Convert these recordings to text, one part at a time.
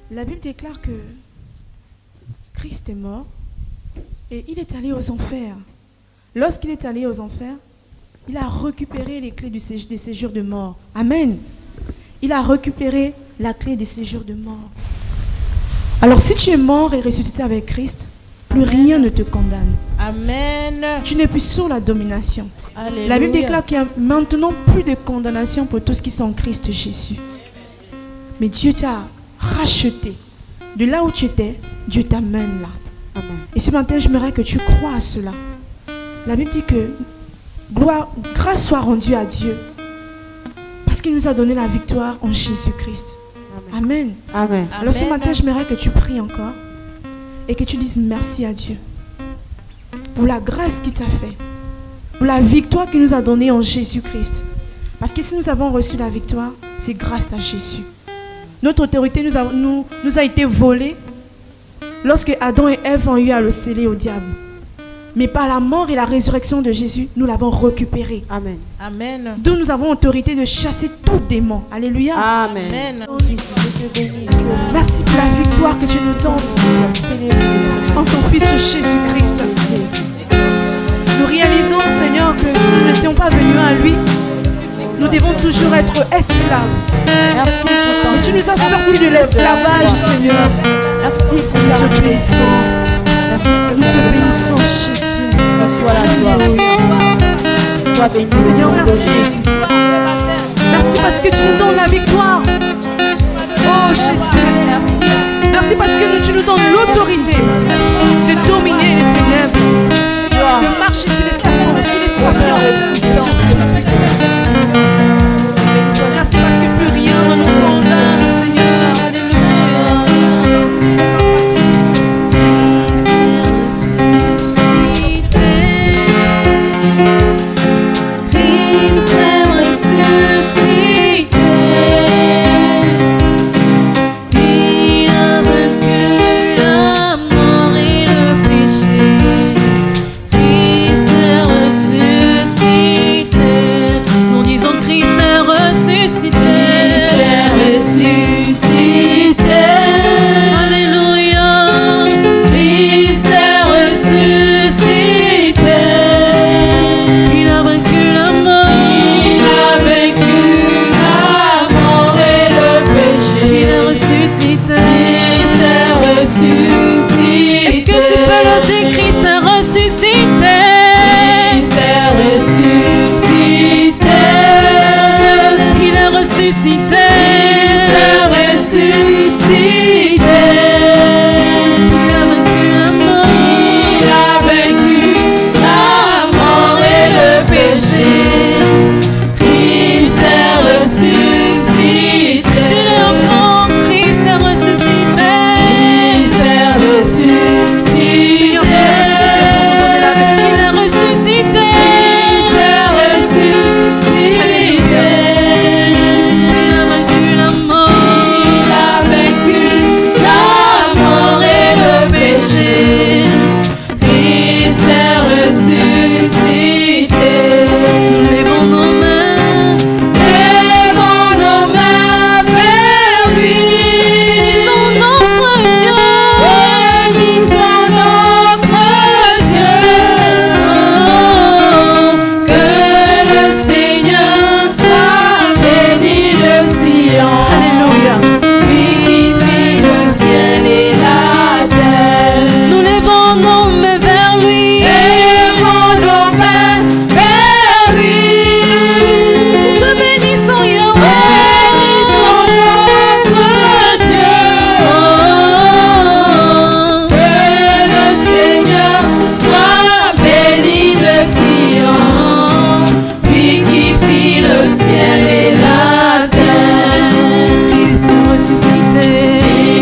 La Bible déclare que Christ est mort et il est allé aux enfers. Lorsqu'il est allé aux enfers, il a récupéré les clés des séjours de mort. Amen. Il a récupéré la clé des séjours de mort. Alors si tu es mort et ressuscité avec Christ, plus rien ne te condamne. Amen. Tu n'es plus sous la domination. Alléluia. La Bible déclare qu'il n'y a maintenant plus de condamnation pour tous qui sont en Christ Jésus. Mais Dieu t'a racheté. De là où tu étais, Dieu t'amène là. Amen. Et ce matin, j'aimerais que tu crois à cela. La Bible dit que grâce soit rendue à Dieu parce qu'il nous a donné la victoire en Jésus-Christ. Amen. Amen. Alors ce matin, j'aimerais que tu pries encore et que tu dises merci à Dieu pour la grâce qu'il t'a fait, pour la victoire qu'il nous a donnée en Jésus-Christ. Parce que si nous avons reçu la victoire, c'est grâce à Jésus. Notre autorité nous a été volée lorsque Adam et Ève ont eu à le sceller au diable. Mais par la mort et la résurrection de Jésus, nous l'avons récupéré. Amen. Amen. D'où nous avons autorité de chasser tout démon. Alléluia. Amen. Merci pour la victoire que tu nous donnes en ton Fils Jésus-Christ. Nous réalisons, Seigneur, que si nous n'étions pas venus à lui, nous devons toujours être esclaves. Mais tu nous as sortis de l'esclavage, Seigneur. Nous te bénissons. Nous te bénissons, Jésus. Seigneur, merci. Merci parce que tu nous donnes la victoire. Oh Jésus. Merci parce que tu nous donnes l'autorité de dominer les ténèbres, de marcher sur les serpents, sur les scorpions et sur toute puissance. Merci parce que plus rien ne nous condamne, Seigneur. Alléluia. Christ est ressuscité. Christ est ressuscité. Il a vaincu la mort et le péché. Christ est ressuscité. Nous disons Christ est ressuscité. Christ est ressuscité. Alléluia. Christ est ressuscité. Il a vaincu la mort. Il a vaincu la mort et le péché. Il est ressuscité. Christ est ressuscité. Est-ce que tu peux le dire? Christ est ressuscité. Christ est ressuscité. Il est ressuscité. Christ est ressuscité. Il a vaincu la mort. Il a vaincu la mort et le péché. Christ est ressuscité. Dis-le encore, Christ est ressuscité. Christ est ressuscité. Seigneur, tu es ressuscité pour nous donner la vie. Il est ressuscité. Christ est ressuscité. Il a vaincu la mort. Il a vaincu la mort et le péché. Christ est ressuscité. Nous levons nos mains. Lèvons nos mains vers lui. Son notre Dieu. Bénissons notre Dieu. Que le Seigneur soit béni de Sion. Alléluia. Lui qui fit le ciel et la terre. Nous levons nos mains vers lui. Lèvons nos mains vers lui. Nous te bénissons, Yahweh. Bénissons notre Dieu. Oh. Que le Seigneur soit béni de Sion, lui qui fit le ciel et la terre. Christ est ressuscité.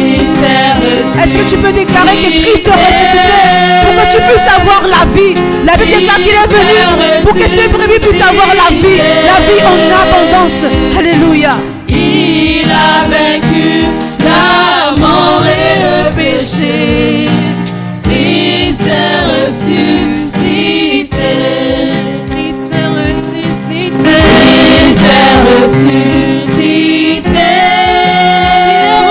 Christ est ressuscité. Est-ce que tu peux déclarer que Christ est ressuscité pour que tu puisses avoir la vie? La Bible déclare qu'il est venu pour que ses brebis puissent avoir la vie en abondance. Alléluia. Il a vaincu la mort et le péché. Christ est ressuscité. Christ est ressuscité. Christ est ressuscité. Il est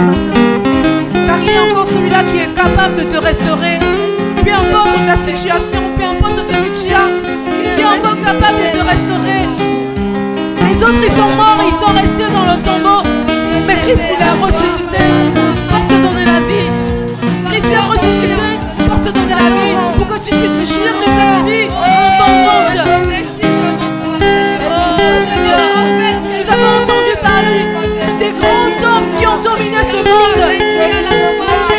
ce matin. Car il est encore celui-là qui est capable de te restaurer. Peu importe ta situation, peu importe ce que tu as, tu es encore capable de te restaurer. Les autres, ils sont morts, ils sont restés dans le tombeau. Mais Christ, il a ressuscité pour te donner la vie. Christ est ressuscité pour te donner la vie, pour que tu puisses jouir de cette vie abondante. Oh Seigneur, nous avons entendu parler des grands hommes qui ont dominé ce monde.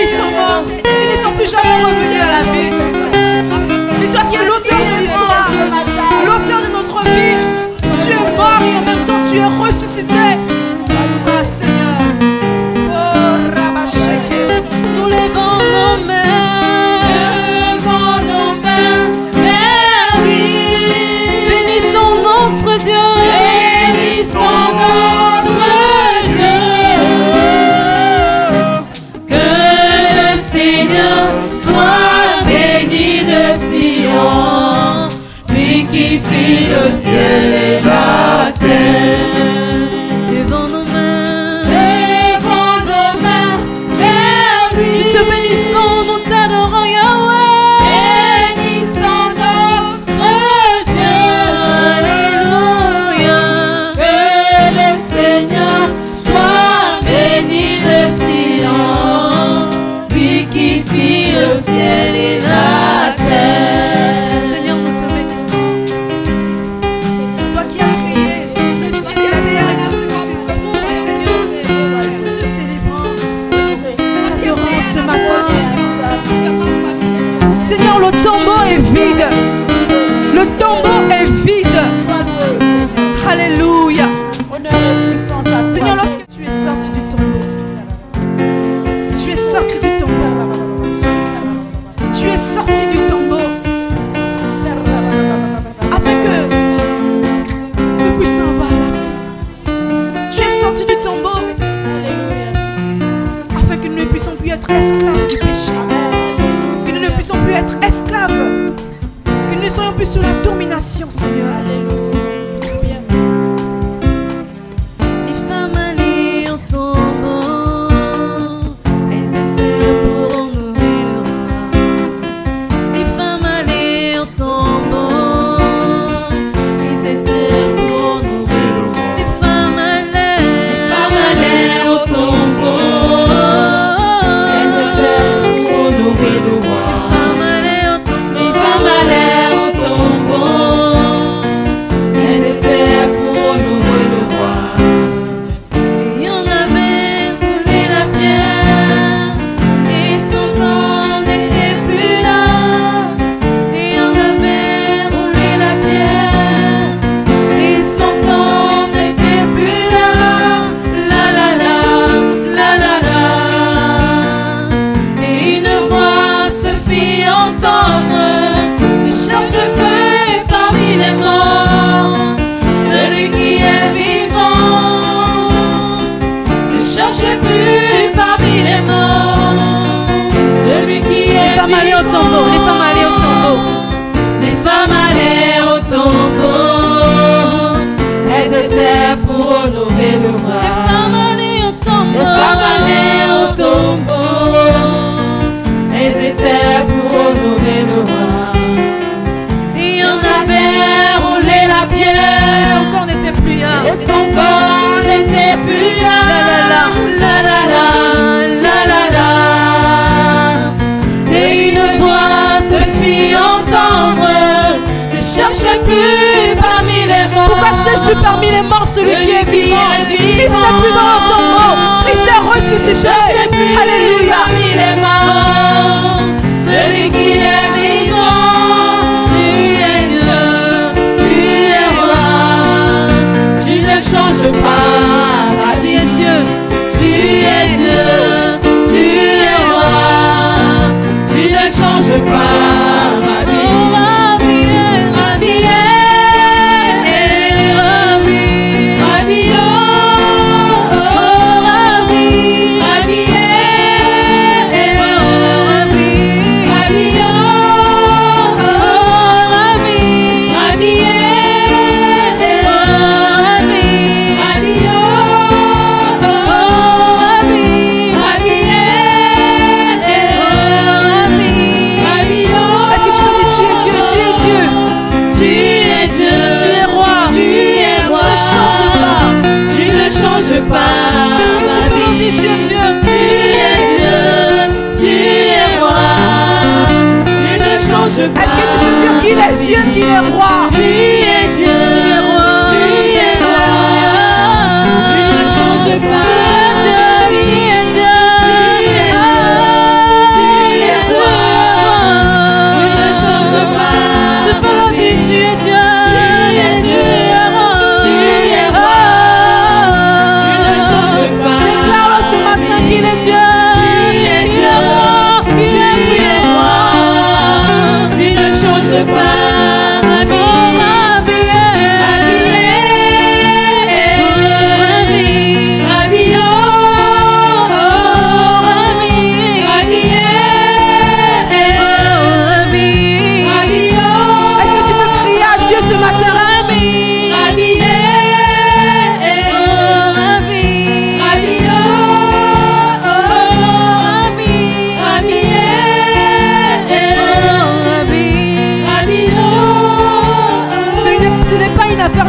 Ils sont morts, ils ne sont plus jamais revenus à la vie. C'est toi qui es l'auteur de l'histoire, l'auteur de notre vie. Tu es mort et en même temps tu es ressuscité. Ah Seigneur. Oh Rabashake. Nous levons nos mains. Vers lui. Bénissons notre Dieu. Bénissons notre Dieu. Que le Seigneur soit béni de Sion, lui qui fit le ciel et la terre. Levons nos mains vers lui. Nous te bénissons, nous t'adorons Yahweh. Bénissons notre Dieu. Alléluia. Que le Seigneur soit béni de Sion, lui qui fit le ciel et la terre. Seigneur, nous te bénissons. Toi qui as créé le ciel et la terre et tout ce qui s'y trouve, Seigneur, nous te célébrons, nous t'adorons ce matin. Seigneur, le tombeau est vide. Le tombeau est vide. Alléluia. Seigneur, lorsque tu es sorti du tombeau, tu es sorti du tombeau. Tu es sorti du tombeau afin que nous puissions avoir la vie. Tu es sorti du tombeau afin que nous ne puissions plus être esclaves du péché, que nous ne puissions plus être esclaves, que nous ne soyons plus sous la domination, Seigneur. Les femmes allaient au tombeau, elles étaient pour honorer le roi. Les femmes allaient au tombeau, elles étaient pour honorer le roi. Les femmes allaient au tombeau, elles étaient pour honorer le roi. Les femmes allaient au tombeau, elles étaient pour honorer le roi. Et on avait roulé la pierre, et son corps n'était plus là. Et on avait roulé la pierre, et son corps n'était plus là. La la la, la la la. Et une voix se fit entendre: ne cherche plus parmi les morts celui qui est vivant. Ne cherche plus parmi les morts celui qui est vivant. Les femmes allaient au tombeau, les femmes allaient au tombeau. Les femmes allaient au tombeau, elles étaient pour honorer le roi. Les femmes allaient au tombeau, les femmes allaient au tombeau, elles étaient pour honorer le roi. Et on avait roulé la pierre, et son corps n'était plus là. Et son corps n'était plus là. La la la, la la la. Et une voix se fit entendre: ne cherche plus parmi les morts. Pourquoi cherches-tu parmi les morts celui qui est vivant? Christ n'est plus dans le tombeau, Christ est ressuscité. Alléluia. Celui qui est vivant, tu es Dieu, tu es roi, tu ne changes pas. Tu es Dieu, tu es Dieu, tu es roi, tu ne changes pas. Ravi, ravi, ravi, ravi, ravi, changes pas. Est-ce que tu peux dire qu'il est Dieu, qu'il est roi? Tu es Dieu, Tu es roi. tu es roi. Tu ne changes pas. Tu es Dieu. Tu es roi. Tu ne changes pas. Tu peux le dire, tu es Dieu. Tu es Dieu. Tu es roi. Tu ne changes pas. Déclare ce matin qu'il est Dieu. Tu es Dieu. Tu es roi. Tu ne changes pas.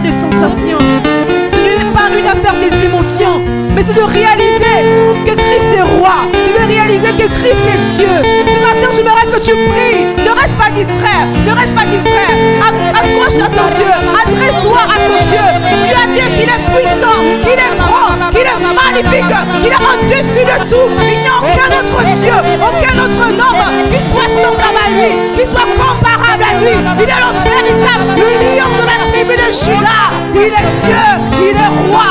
De sensations. Ce n'est pas une affaire des émotions, mais c'est de réaliser que Christ est roi. C'est de réaliser que Christ est Dieu. Ce matin, j'aimerais que tu pries. Ne reste pas distrait. Ne reste pas distrait. Accroche-toi à ton Dieu. Adresse-toi à ton Dieu. Tu as Dieu qu'il est puissant, qu'il est grand, qu'il est magnifique, qu'il est au-dessus de tout. Il n'y a aucun autre Dieu, aucun autre nom qui soit semblable à lui, qui soit comparable à lui. Il est le véritable, le lion de la tribu de Juda. Il est Dieu, il est roi.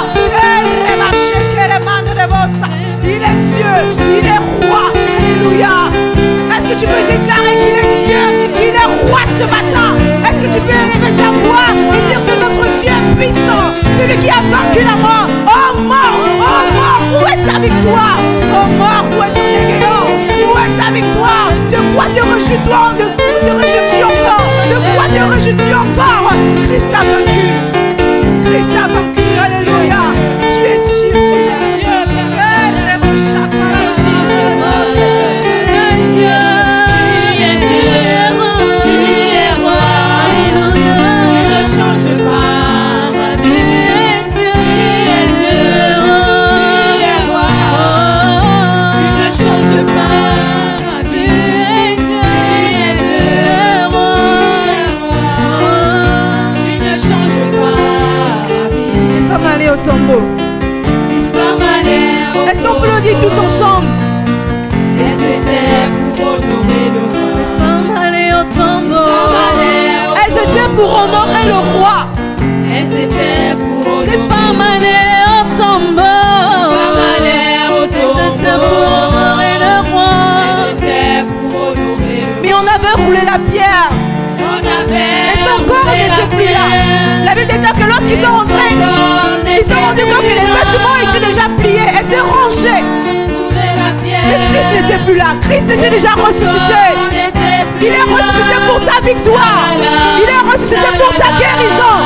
Il est Dieu, il est roi. Alléluia. Est-ce que tu peux déclarer qu'il est Dieu, il est roi ce matin? Est-ce que tu peux élever ta voix et dire que notre Dieu est puissant, celui qui a vaincu la mort? Oh mort, où est ta victoire? Oh mort, où est ton aiguillon? Où est ta victoire? De quoi te rejoues-tu encore? De quoi te rejoues-tu encore? Christ a vaincu. Christ a vaincu. Alléluia. Tu es Dieu. Au tombeau. Est-ce qu'on peut le dire tous ensemble? Et c'était pour honorer le roi. Les femmes allaient au tombeau. Elles étaient pour honorer le roi. Et c'était pour honorer les femmes allaient au tombeau. Elles étaient pour honorer le roi. Mais on avait roulé la pierre. Et son corps n'était plus là. La Bible déclare que lorsqu'ils sont rentrés, ils se sont rendus compte que les vêtements étaient déjà pliés, étaient rangés. Mais Christ n'était plus là. Christ était déjà ressuscité. Il est ressuscité pour ta victoire. Il est ressuscité pour ta guérison.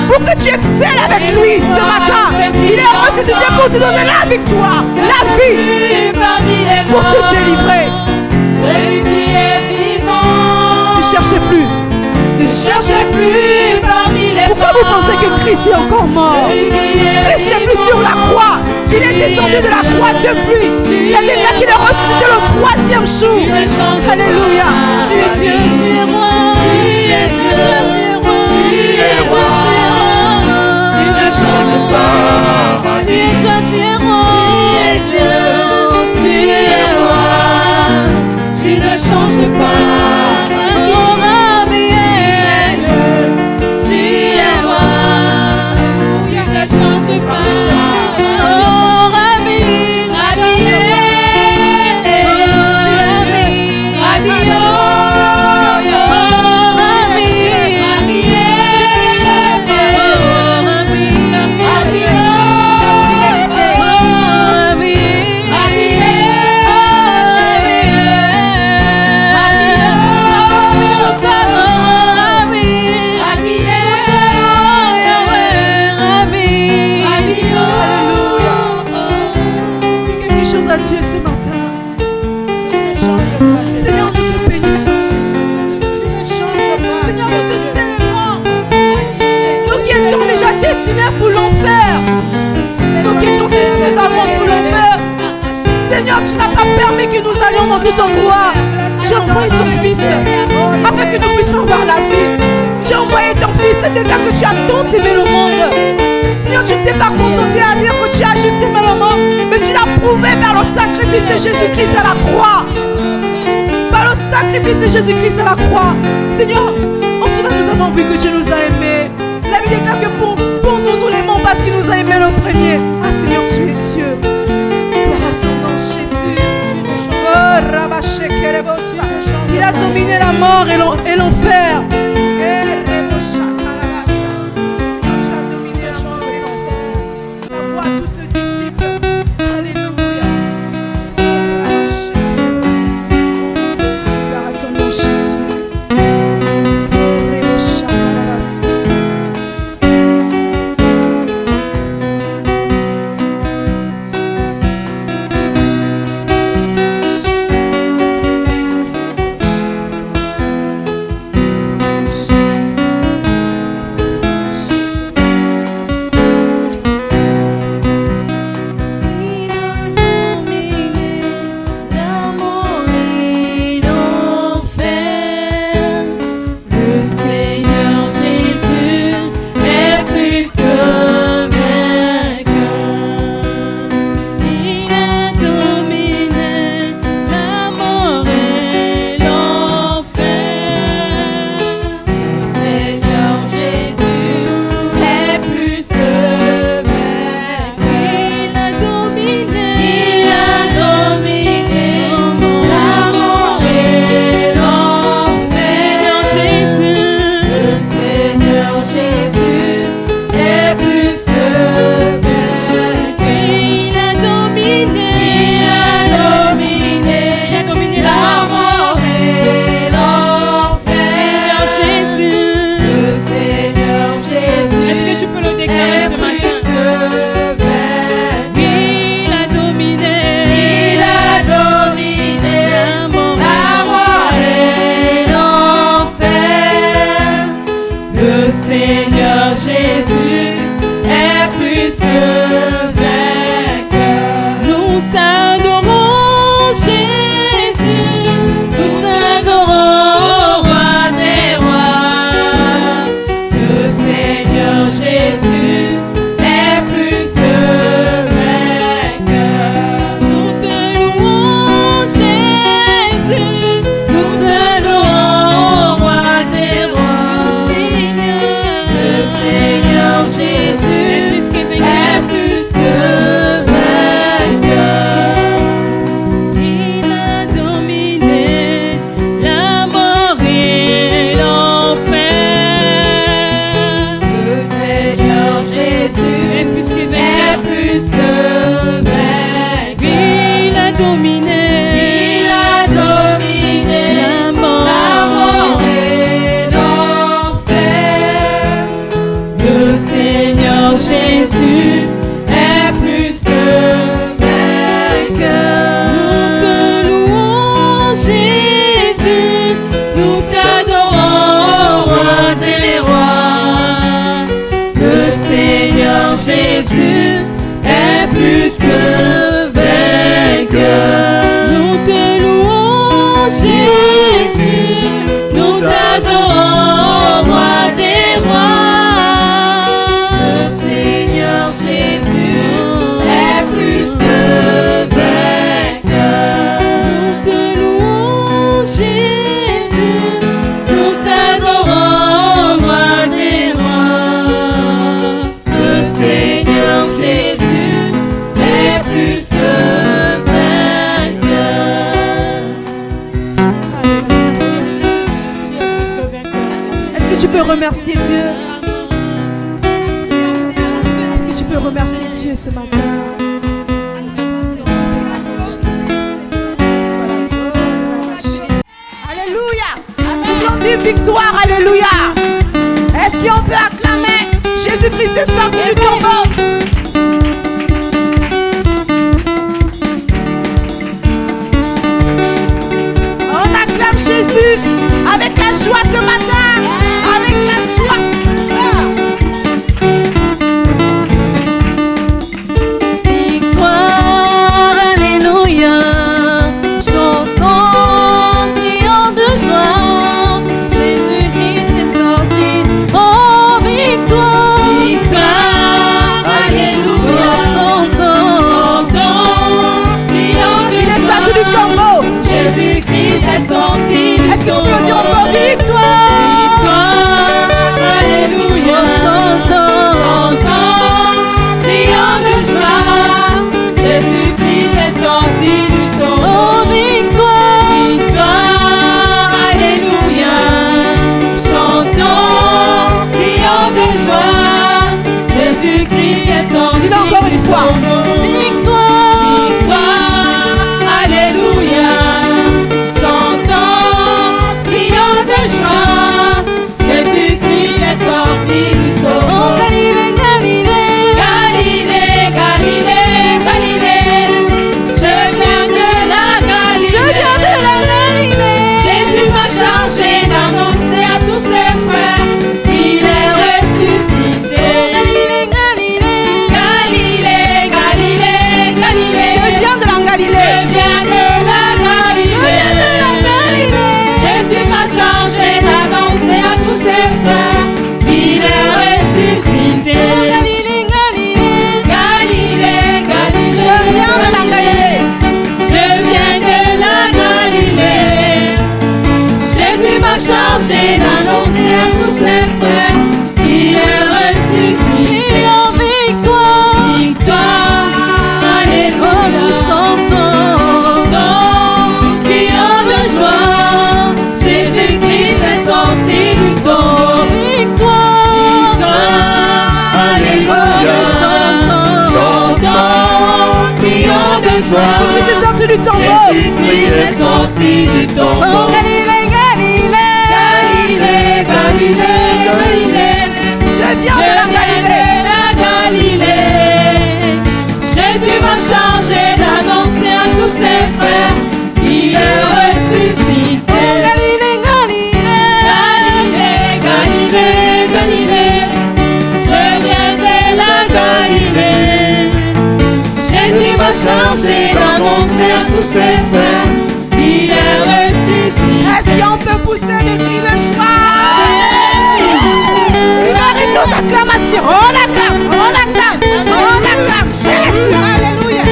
Pour que tu excelles avec lui ce matin. Il est ressuscité pour te donner la victoire, la vie, pour te délivrer. Ne cherchez plus. Ne cherchez plus parmi les. Pourquoi vous pensez que Christ est encore mort? Christ n'est plus sur la croix. Il est descendu de la croix depuis. Il a déclaré qu'il est ressuscité le 3e jour. Alléluia. Tu es Dieu, tu es roi. Tu es Dieu, tu es roi. Tu es roi. Tu ne changes pas. Tu es Dieu, tu es roi. Tu es Dieu, tu es roi. Tu ne changes pas. Seigneur, tu n'as pas permis que nous allions dans cet endroit. Tu as envoyé ton Fils afin que nous puissions avoir la vie. Tu as envoyé ton Fils de car que tu as tant aimé le monde. Seigneur, tu ne t'es pas contenté à dire que tu as juste aimé le monde, mais tu l'as prouvé par le sacrifice de Jésus-Christ à la croix. Par le sacrifice de Jésus-Christ à la croix. Seigneur, en cela nous avons vu que tu nous as aimés. La Bible déclare que pour nous, nous l'aimons parce qu'il nous a aimés le premier. Ah Seigneur, tu es Dieu. Gloire à ton nom, Jésus. Oh, Rabashekérebosa. Il a dominé la mort et l'enfer. Remercier Dieu. Est-ce que tu peux remercier Dieu ce matin? Alléluia. Nous voulons dire victoire. Alléluia. Est-ce qu'on peut acclamer Jésus-Christ est sorti du tombeau? On acclame Jésus avec la joie ce matin. Avec la joie. Victoire, alléluia. Chantons, victoire. Jésus-Christ est sorti du tombeau. Jésus-Christ est sorti du tombeau. Oh, Galilée, Galilée. Galilée, Galilée, Galilée. Je viens de la Galilée. Jésus m'a chargé d'annoncer à tous ses frères qu'il est ressuscité. Oh, Galilée, Galilée. Galilée, Galilée, Galilée. Je viens de la Galilée. Jésus m'a chargé d'annoncer à tous ses frères qu'il est ressuscité. Est-ce qu'on peut pousser des cris de joie? Il mérite nos acclamations. On l'acclame, on l'acclame, on l'acclame. Jésus, alléluia.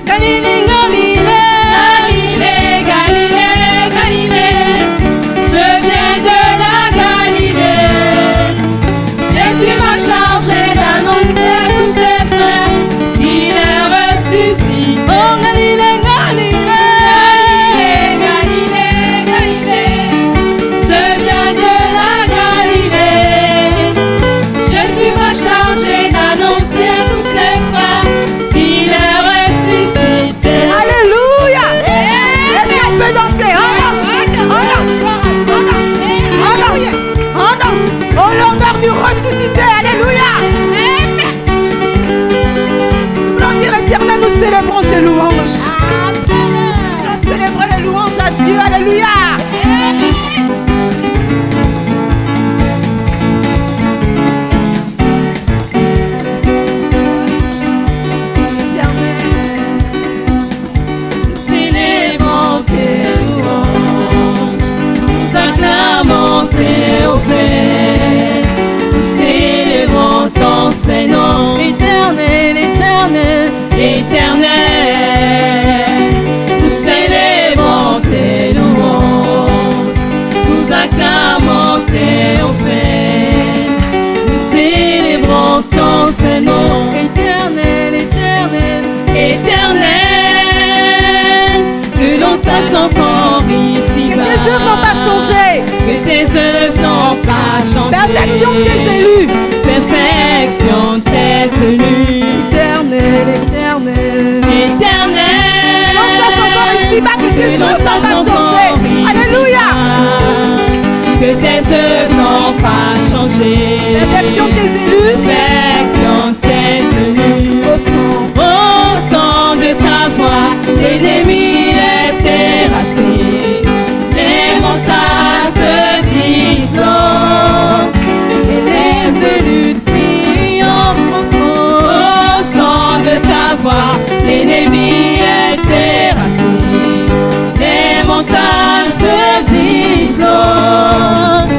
Galilée, Galilée, Galilée, Galilée. Je viens de la Galilée. Jésus m'a chargé d'annoncer à tous ses frères qu'il est ressuscité. oh Galilée, Galilée. Galilée, Galilée, je viens de la Galilée. Jésus m'a chargé d'annoncer à tous ses frères qu'il est ressuscité. Alléluia. Est-ce qu'on peut danser? On danse, on danse, on danse, on danse, on danse. Au l'honneur du ressuscité. Alléluia. Nous voulons dire éternel, nous célébrons tes louanges. Nous voulons célébrer les louanges à Dieu. Alléluia. Nous célébrons tes louanges, nous acclamons tes faits, nous célébrons ton Saint-Nom, éternel, éternel, éternel. Nous célébrons tes louanges, nous acclamons tes faits, nous célébrons ton Saint-Nom, éternel, éternel, éternel. Que l'on sache encore ici Que tes œuvres n'ont pas changé. que tes œuvres n'ont pas changé. Perfection de tes élus. Perfection de tes élus. Éternel, éternel. Éternel. Que l'on sache encore ici-bas que tes œuvres n'ont pas changé. Alléluia. Que tes œuvres n'ont pas changé. Perfection de tes élus. Perfection de tes élus. Au sang. Au sang de ta voix, l'ennemi est terrassé. Les montagnes se dissolvent et les élus triomphent. Au sang de ta voix, l'ennemi est terrassé. Les montagnes se dissolvent,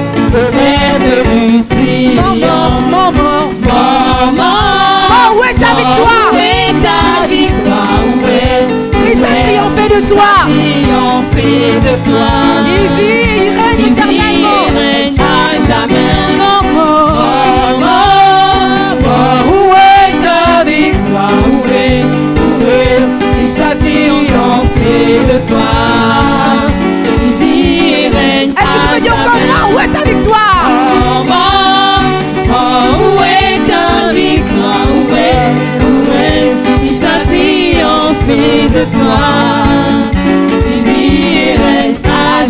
les élus triomphent. Mort, mort, mort. Maman, Où est ta victoire? où est ta victoire? Où est Christ a triomphé de toi. triomphé de toi? Il vit et il règne éternellement. Il règne à jamais. Mort, mort. Où est ta victoire? Où est Christ a triomphé de toi? Il vit et règne à Est-ce que je peux dire jamais. comment? Où est ta victoire? Où est ta victoire? Où est Christ a triomphé de toi? Il vit et règne à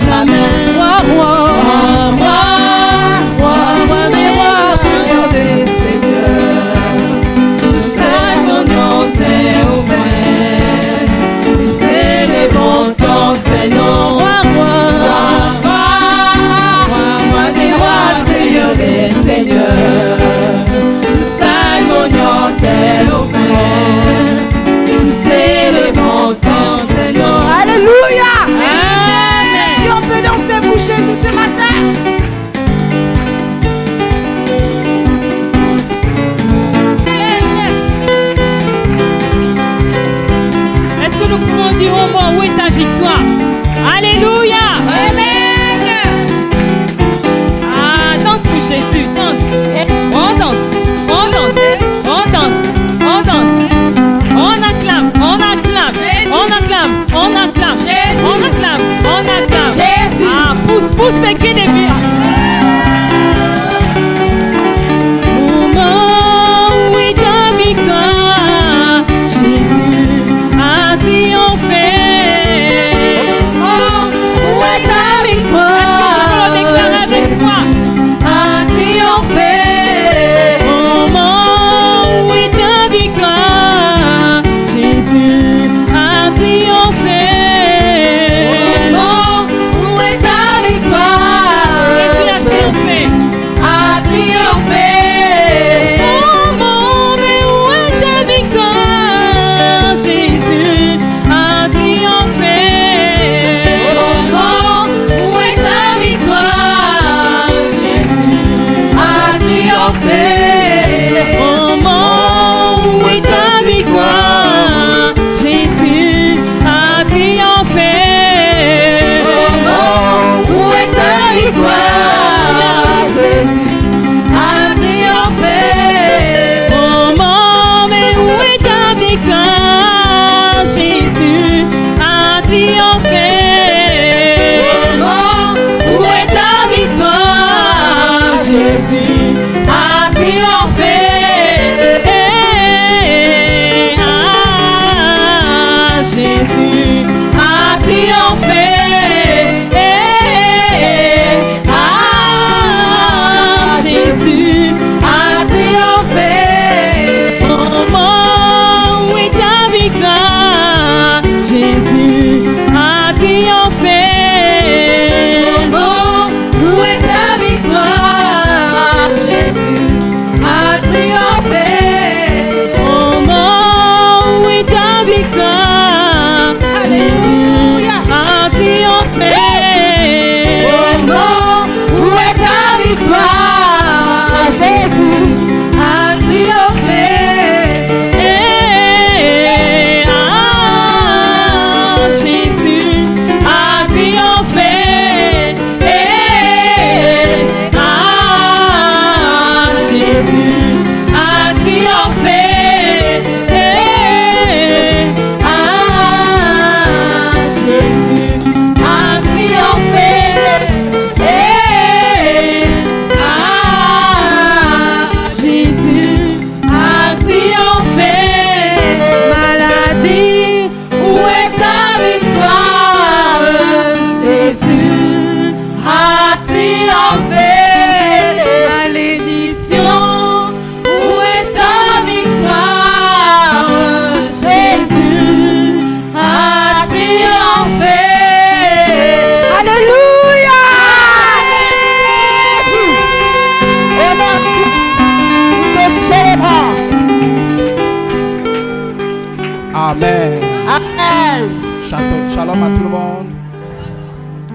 Amen. Amen. Shalom à tout le monde.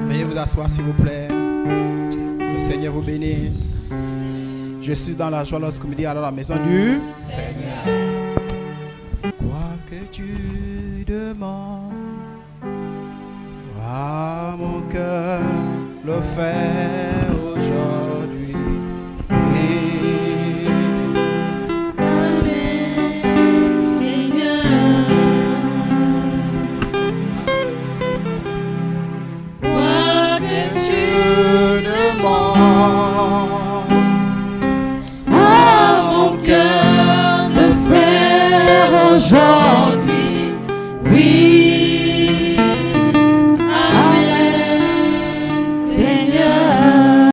Veuillez vous asseoir s'il vous plaît. Le Seigneur vous bénisse. Je suis dans la joie lorsque me dit alors la maison du Seigneur. Quoi que tu demandes, à mon cœur le fait.